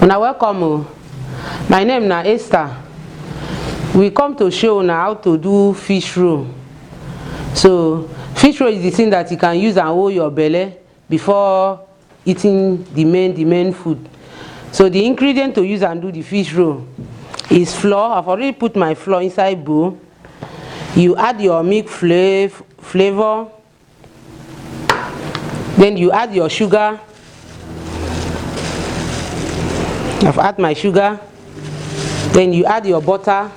Now welcome. My name na Esther. We come to show now how to do fish roll. So fish roll is the thing that you can use and hold your belly before eating the main food. So the ingredient to use and do the fish roll is flour. I've already put my flour inside bowl. You add your milk flavor. Then you add your sugar. I've added my sugar. Then you add your butter.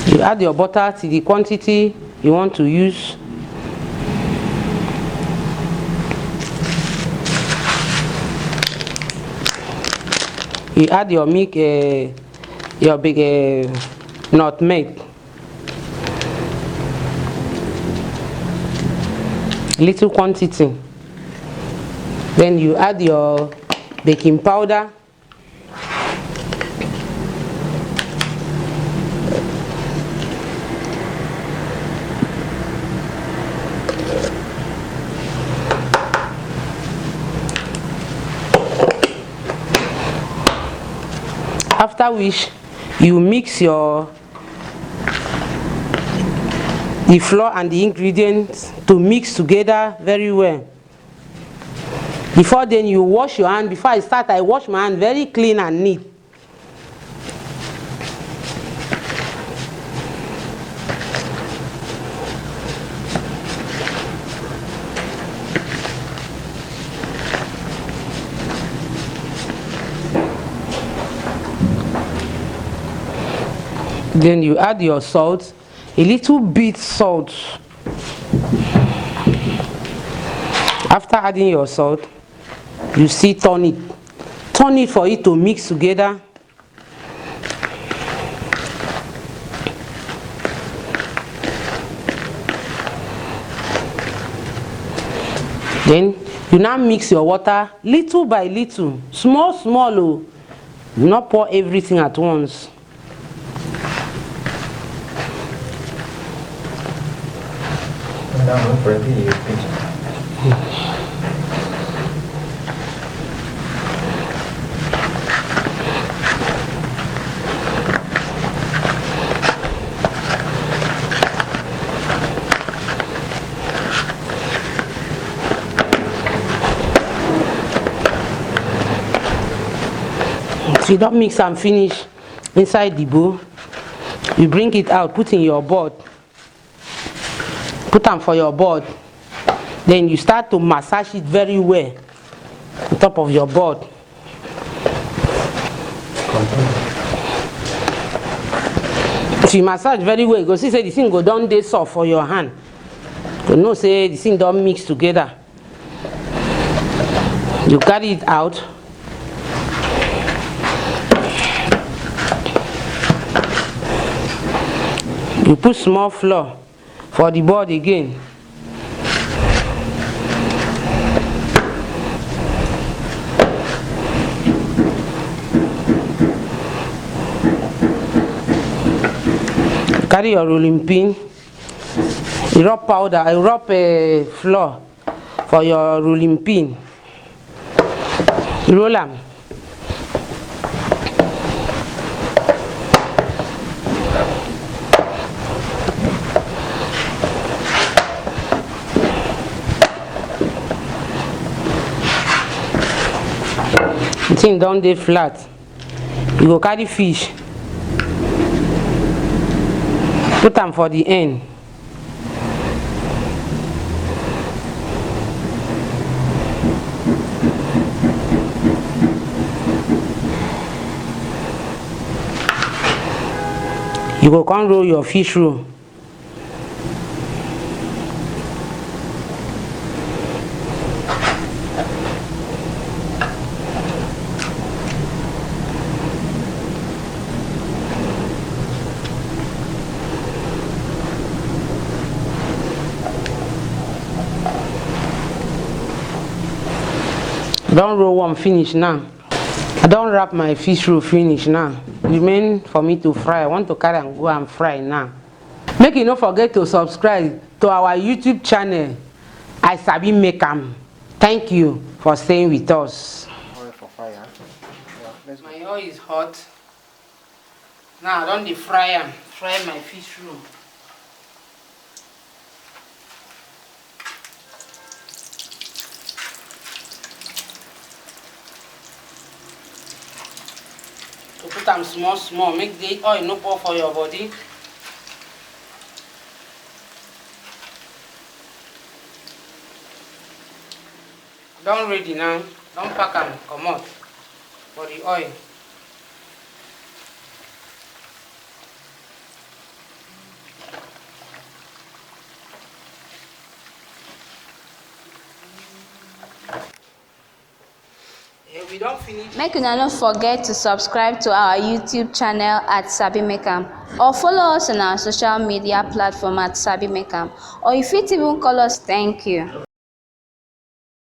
You add your butter to the quantity you want to use. You add your milk, your big nutmeg, little quantity. Then you add your baking powder. After which you mix the flour and the ingredients to mix together very well. Before then you wash your hand. Before I start, I wash my hand very clean and neat. Then you add your salt, a little bit salt. After adding your salt, you still turn it for it to mix together. Then you now mix your water little by little, small, oh. Do not pour everything at once. So you don't mix and finish inside the bowl. You bring it out, put in your board. Put them for your board. Then you start to massage it very well on top of your board. If you massage very well, you go see say the thing go down dey soft for your hand. You know say the thing don't mix together. You carry it out. You put small flour for the board again. Carry your rolling pin. You rub powder, I rub flour for your rolling pin. Roll them. The thing down there flat. You go carry fish. Put them for the end. You go come roll your fish roll. I don roll one finish now. I don wrap my fish roll finish now. Remain for me to fry. I want to carry and go and fry now. Make you no forget to subscribe to our YouTube channel. I sabi make am. Thank you for staying with us. Oil for fire. Yeah, My oil is hot. Now I don dey fry am. Fry my fish roll. To put am small small, make the oil no pour for your body. Don ready now. Don pack am comot for the oil. We don't finish. Make una no forget to subscribe to our YouTube channel at Sabi Make Am, or follow us on our social media platform at Sabi Make Am, or you fit even call us. Thank you.